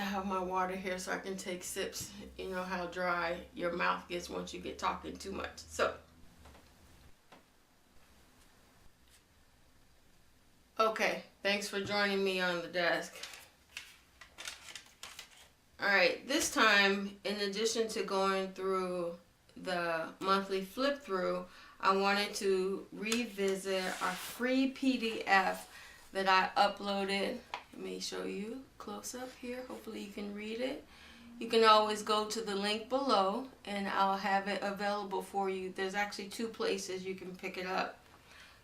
I have my water here so I can take sips. You know how dry your mouth gets once you get talking too much. So, okay, thanks for joining me on the desk. Alright, this time, in addition to going through the monthly flip through, I wanted to revisit our free PDF that I uploaded. Let me show you close up here. Hopefully you can read it. You can always go to the link below and I'll have it available for you. There's actually two places you can pick it up.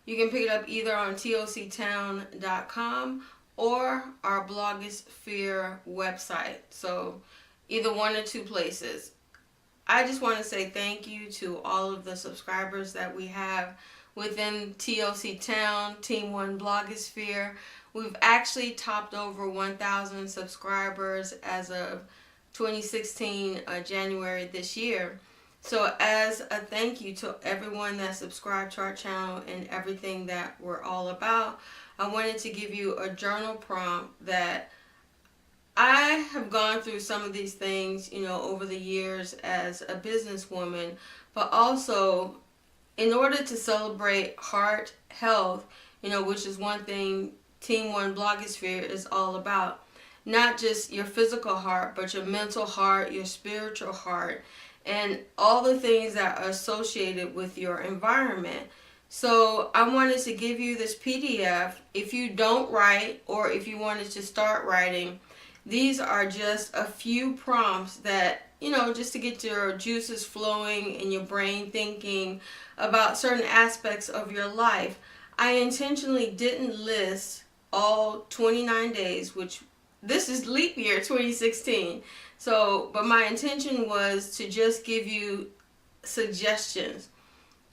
You can pick it up either on toctown.com or our blogosphere website. So either one or two places. I just want to say thank you to all of the subscribers that we have within TOC Town, Team 1 Blogosphere. We've actually topped over 1,000 subscribers as of 2016 January this year. So as a thank you to everyone that subscribed to our channel and everything that we're all about, I wanted to give you a journal prompt that I have gone through some of these things, you know, over the years as a businesswoman, but also in order to celebrate heart health, you know, which is one thing Team 1 Blogosphere is all about. Not just your physical heart, but your mental heart, your spiritual heart, and all the things that are associated with your environment. So I wanted to give you this PDF. If you don't write or if you wanted to start writing, these are just a few prompts that, you know, just to get your juices flowing and your brain thinking about certain aspects of your life. I intentionally didn't list all 29 days, which this is leap year 2016. So, but my intention was to just give you suggestions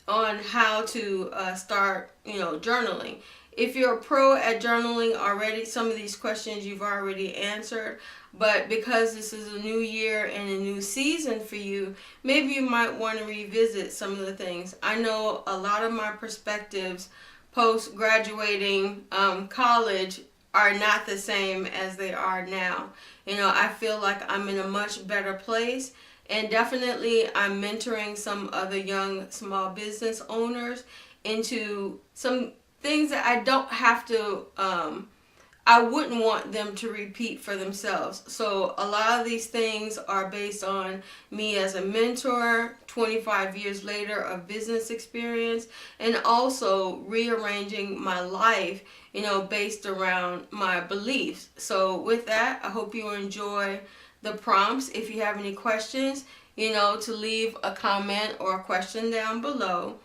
on how to start, you know, journaling. If you're a pro at journaling already, some of these questions you've already answered, but because this is a new year and a new season for you, maybe you might want to revisit some of the things. I know a lot of my perspectives post-graduating college are not the same as they are now. You know, I feel like I'm in a much better place, and definitely I'm mentoring some other young small business owners into some things that I don't have to, I wouldn't want them to repeat for themselves. So a lot of these things are based on me as a mentor, 25 years later of business experience, and also rearranging my life, you know, based around my beliefs. So with that, I hope you enjoy the prompts. If you have any questions, you know, to leave a comment or a question down below.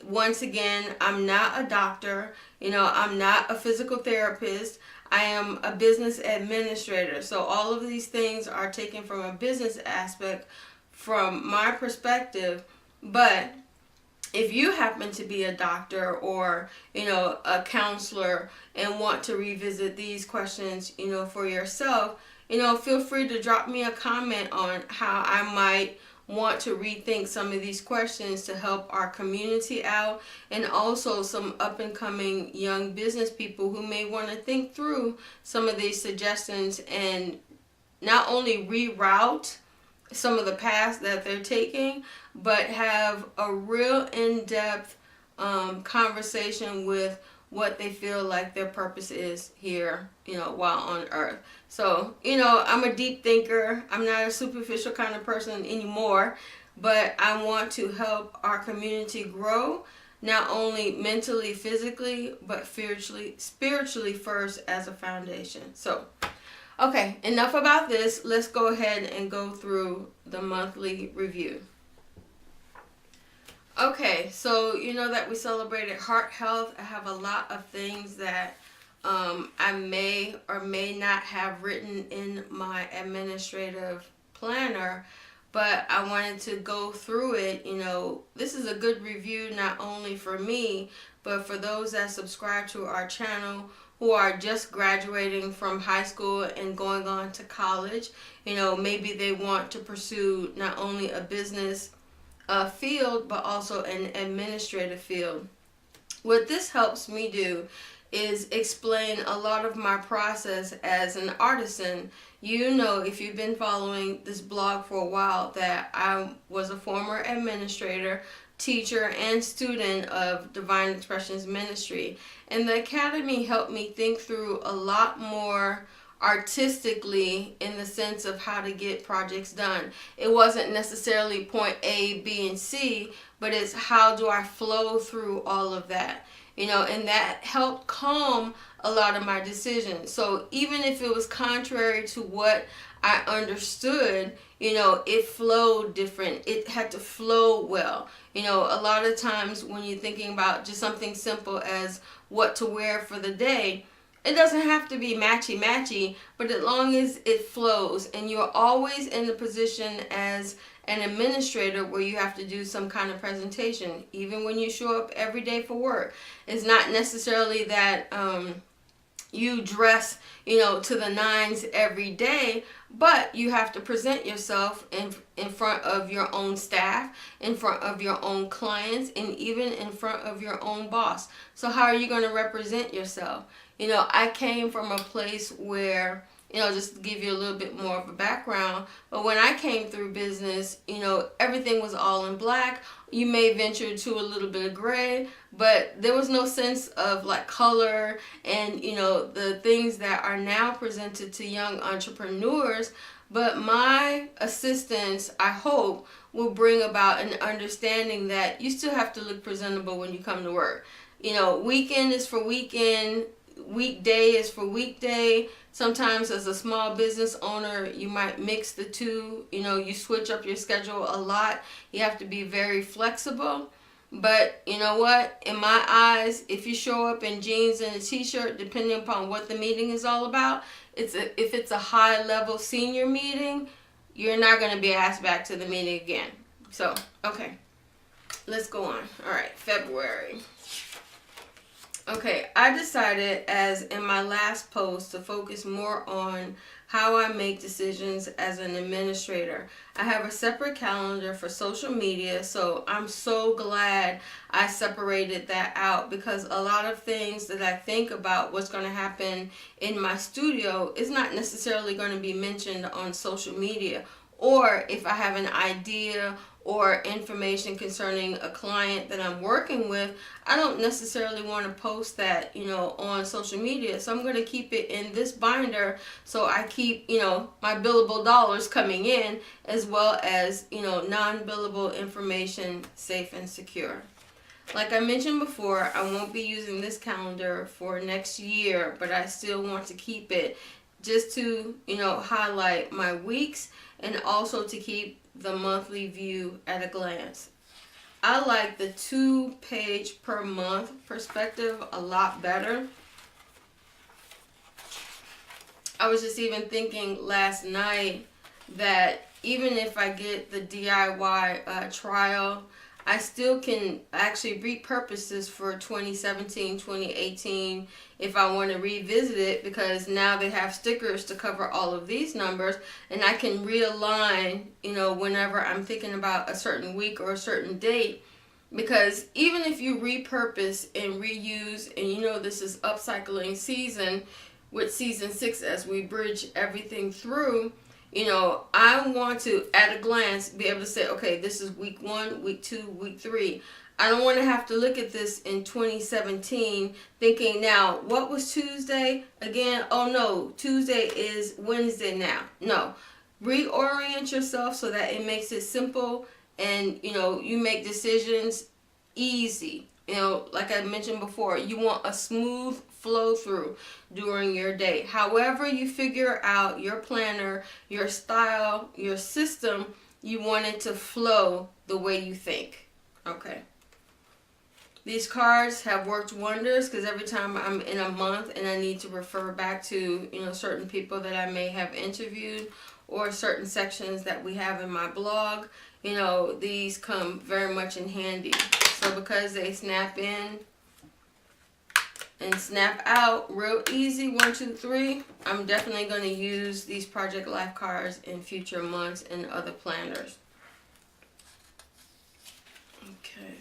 Once again, I'm not a doctor, you know, I'm not a physical therapist. I am a business administrator. So all of these things are taken from a business aspect from my perspective. But if you happen to be a doctor or, you know, a counselor and want to revisit these questions, you know, for yourself, you know, feel free to drop me a comment on how I might want to rethink some of these questions to help our community out, and also some up and coming young business people who may want to think through some of these suggestions and not only reroute some of the paths that they're taking, but have a real in-depth conversation with what they feel like their purpose is here, you know, while on earth. So, you know, I'm a deep thinker. I'm not a superficial kind of person anymore, but I want to help our community grow, not only mentally, physically, but spiritually first as a foundation. So, okay, enough about this. Let's go ahead and go through the monthly review. Okay, so you know that we celebrated heart health. I have a lot of things that I may or may not have written in my administrative planner, but I wanted to go through it. You know, this is a good review not only for me, but for those that subscribe to our channel who are just graduating from high school and going on to college. You know, maybe they want to pursue not only a business field, but also an administrative field. What this helps me do is explain a lot of my process as an artisan. You know, if you've been following this blog for a while, that I was a former administrator, teacher, and student of Divine Expressions Ministry. And the Academy helped me think through a lot more artistically in the sense of how to get projects done. It wasn't necessarily point A, B, and C, but it's how do I flow through all of that. And that helped calm a lot of my decisions. So even if it was contrary to what I understood, it flowed different. It had to flow well. A lot of times when you're thinking about just something simple as what to wear for the day, it doesn't have to be matchy, but as long as it flows, and you're always in the position as an administrator where you have to do some kind of presentation, even when you show up every day for work. It's not necessarily that you dress, to the nines every day, but you have to present yourself in front of your own staff, in front of your own clients, and even in front of your own boss. So how are you going to represent yourself? I came from a place where, just to give you a little bit more of a background, but when I came through business, everything was all in black. You may venture to a little bit of gray, but there was no sense of like color and, the things that are now presented to young entrepreneurs. But my assistance, I hope, will bring about an understanding that you still have to look presentable when you come to work. Weekend is for weekend. Weekday is for weekday. Sometimes as a small business owner, you might mix the two. You switch up your schedule a lot. You have to be very flexible. But you know what? In my eyes, if you show up in jeans and a t-shirt, depending upon what the meeting is all about, if it's a high-level senior meeting, you're not going to be asked back to the meeting again. So, okay. Let's go on. All right, February. Okay, I decided, as in my last post, to focus more on how I make decisions as an administrator. I have a separate calendar for social media, so I'm so glad I separated that out, because a lot of things that I think about what's going to happen in my studio is not necessarily going to be mentioned on social media. Or if I have an idea or information concerning a client that I'm working with, I don't necessarily want to post that, on social media. So I'm going to keep it in this binder, so I keep, my billable dollars coming in, as well as, non-billable information safe and secure. Like I mentioned before, I won't be using this calendar for next year, but I still want to keep it just to, highlight my weeks, and also to keep the monthly view at a glance. I like the 2-page per month perspective a lot better. I was just even thinking last night that even if I get the DIY trial, I still can actually repurpose this for 2017, 2018 if I want to revisit it, because now they have stickers to cover all of these numbers, and I can realign, whenever I'm thinking about a certain week or a certain date. Because even if you repurpose and reuse, and this is upcycling season with season 6 as we bridge everything through, I want to, at a glance, be able to say, okay, this is week 1, week 2, week 3. I don't want to have to look at this in 2017 thinking, now, what was Tuesday? Again, oh no, Tuesday is Wednesday now. No. Reorient yourself so that it makes it simple, and, you make decisions easy. Like I mentioned before, you want a smooth flow through during your day. However you figure out your planner, your style, your system, you want it to flow the way you think. Okay. These cards have worked wonders, because every time I'm in a month and I need to refer back to, certain people that I may have interviewed, or certain sections that we have in my blog, these come very much in handy. So because they snap in and snap out real easy, 1, 2, 3, I'm definitely going to use these Project Life cards in future months and other planners. Okay.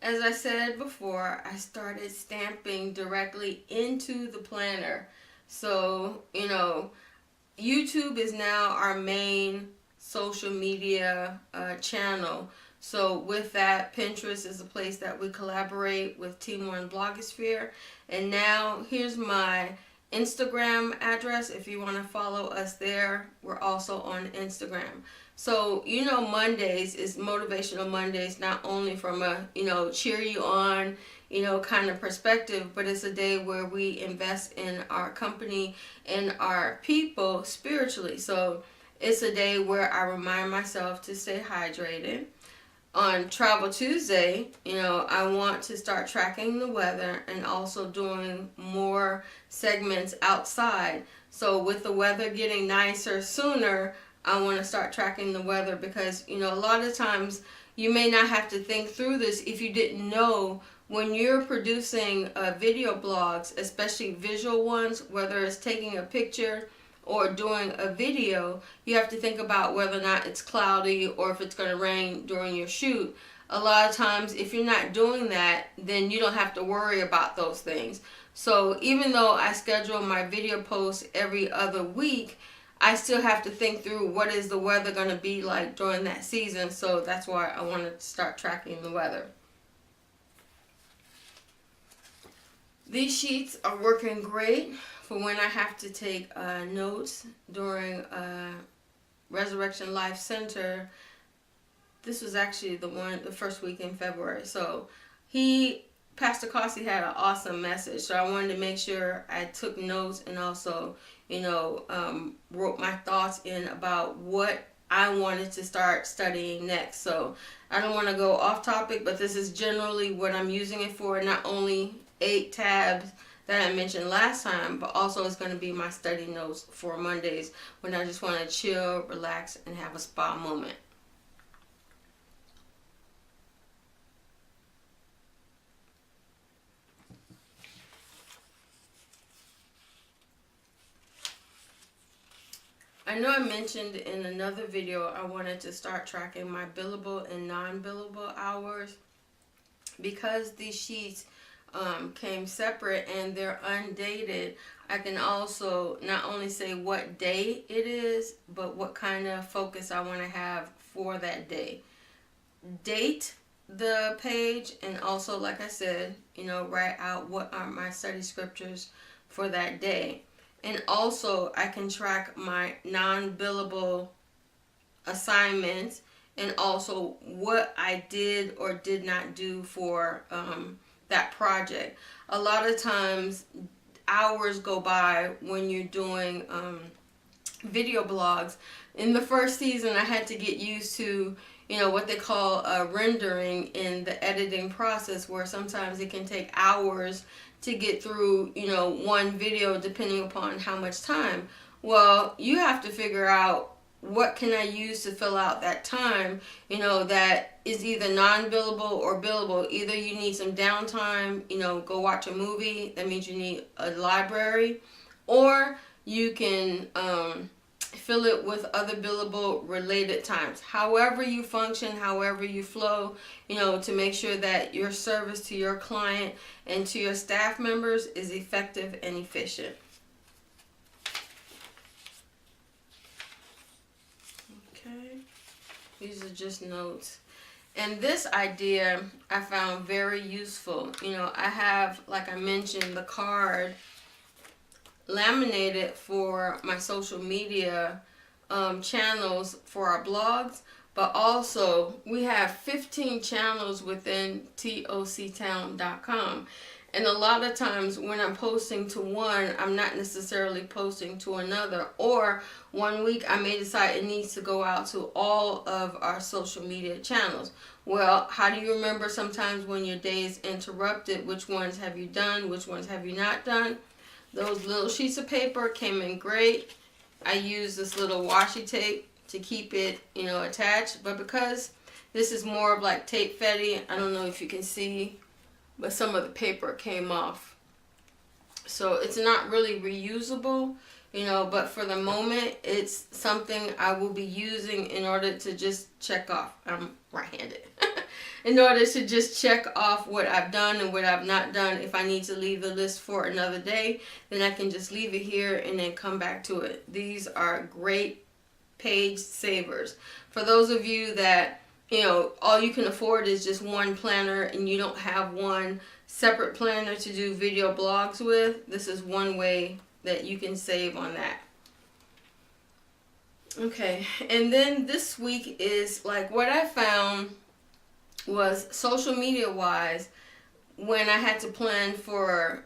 As I said before, I started stamping directly into the planner. So, YouTube is now our main social media channel. So with that, Pinterest is a place that we collaborate with Team One Blogosphere. And now here's my Instagram address if you want to follow us there. We're also on Instagram. So, Mondays is Motivational Mondays, not only from a, cheer you on, kind of perspective, but it's a day where we invest in our company and our people spiritually. So it's a day where I remind myself to stay hydrated. On Travel Tuesday, I want to start tracking the weather and also doing more segments outside. So with the weather getting nicer sooner, I want to start tracking the weather because, a lot of times you may not have to think through this if you didn't know when you're producing video blogs, especially visual ones, whether it's taking a picture or doing a video, you have to think about whether or not it's cloudy or if it's going to rain during your shoot. A lot of times, if you're not doing that, then you don't have to worry about those things. So even though I schedule my video posts every other week, I still have to think through what is the weather going to be like during that season. So that's why I want to start tracking the weather. These sheets are working great for when I have to take notes during Resurrection Life Center. This was actually the first week in February. So Pastor Cossey had an awesome message. So I wanted to make sure I took notes and also, wrote my thoughts in about what I wanted to start studying next. So I don't want to go off topic, but this is generally what I'm using it for. Not only 8 tabs that I mentioned last time, but also it's going to be my study notes for Mondays when I just want to chill, relax, and have a spa moment. I know I mentioned in another video I wanted to start tracking my billable and non-billable hours. Because these sheets came separate and they're undated, I can also not only say what day it is, but what kind of focus I want to have for that day. Date the page, and also, like I said, write out what are my study scriptures for that day. And also I can track my non-billable assignments and also what I did or did not do for that project. A lot of times hours go by when you're doing video blogs. In the first season, I had to get used to what they call rendering in the editing process, where sometimes it can take hours to get through one video depending upon how much time. Well, you have to figure out what can I use to fill out that time, that is either non-billable or billable. Either you need some downtime, go watch a movie, that means you need a library, or you can fill it with other billable related times. However you function, however you flow, to make sure that your service to your client and to your staff members is effective and efficient. These are just notes. And this idea I found very useful. I have, like I mentioned, the card laminated for my social media channels for our blogs. But also, we have 15 channels within toctown.com. And a lot of times when I'm posting to one, I'm not necessarily posting to another. Or one week I may decide it needs to go out to all of our social media channels. Well, how do you remember sometimes when your day is interrupted? Which ones have you done? Which ones have you not done? Those little sheets of paper came in great. I use this little washi tape to keep it, attached. But because this is more of like tape fetty, I don't know if you can see, but some of the paper came off. So it's not really reusable, but for the moment, it's something I will be using in order to just check off. I'm right-handed. in order to just check off what I've done and what I've not done. If I need to leave the list for another day, then I can just leave it here and then come back to it. These are great page savers. For those of you that, you know, all you can afford is just one planner and you don't have one separate planner to do video blogs with, this is one way that you can save on that. Okay, and then this week is like what I found was social media wise, when I had to plan for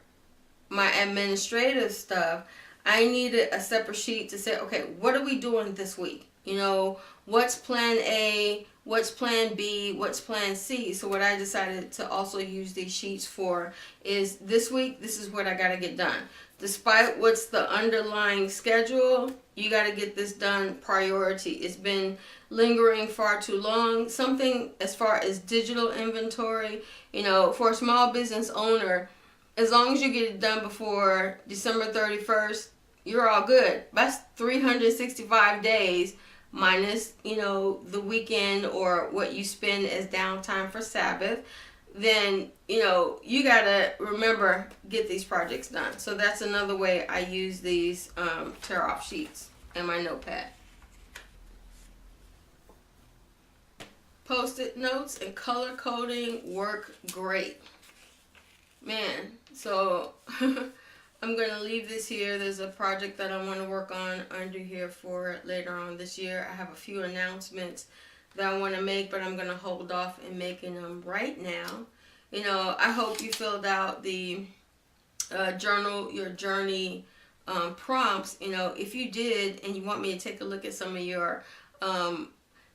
my administrative stuff, I needed a separate sheet to say, okay, what are we doing this week? You know, what's plan A, what's plan B, what's plan C? So what I decided to also use these sheets for is this week, this is what I got to get done. Despite what's the underlying schedule, you got to get this done priority. It's been lingering far too long. Something as far as digital inventory, you know, for a small business owner, as long as you get it done before December 31st, you're all good. That's 365 days minus, you know, the weekend or what you spend as downtime for Sabbath. Then, you know, you gotta remember, get these projects done. So that's another way I use these tear off sheets and my notepad. Post-it notes and color coding work great. Man, so I'm going to leave this here. There's a project that I want to work on under here for later on this year. I have a few announcements that I want to make, but I'm going to hold off in making them right now. You know, I hope you filled out the journal your journey prompts. You know, if you did and you want me to take a look at some of your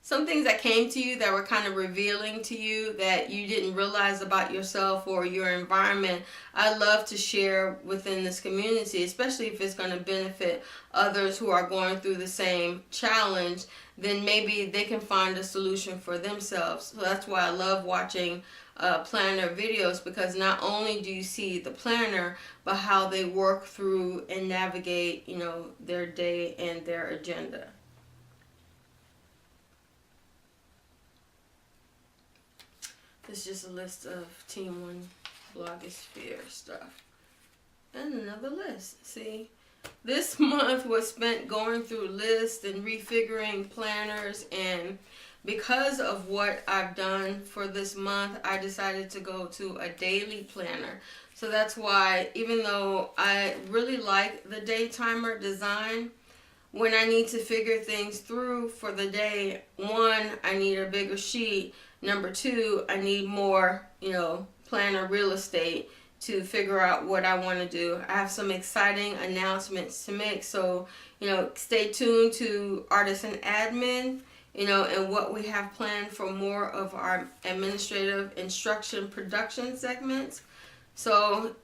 some things that came to you that were kind of revealing to you that you didn't realize about yourself or your environment, I love to share within this community, especially if it's going to benefit others who are going through the same challenge. Then maybe they can find a solution for themselves. So that's why I love watching planner videos, because not only do you see the planner, but how they work through and navigate, you know, their day and their agenda. It's just a list of Team One blogosphere stuff. And another list. See, this month was spent going through lists and refiguring planners, and because of what I've done for this month, I decided to go to a daily planner. So that's why, even though I really like the DayTimer design, when I need to figure things through for the day, one, I need a bigger sheet. Number two, I need more, you know, planner real estate to figure out what I want to do. I have some exciting announcements to make, so, you know, stay tuned to Artisan Admin, you know, and what we have planned for more of our administrative instruction production segments. So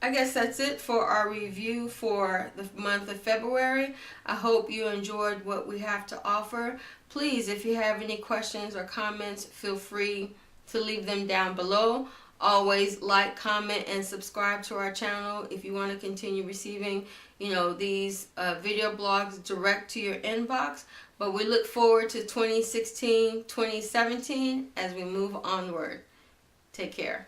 I guess that's it for our review for the month of February. I hope you enjoyed what we have to offer. Please, if you have any questions or comments, feel free to leave them down below. Always like, comment, and subscribe to our channel if you want to continue receiving, you know, these video blogs direct to your inbox. But we look forward to 2016, 2017 as we move onward. Take care.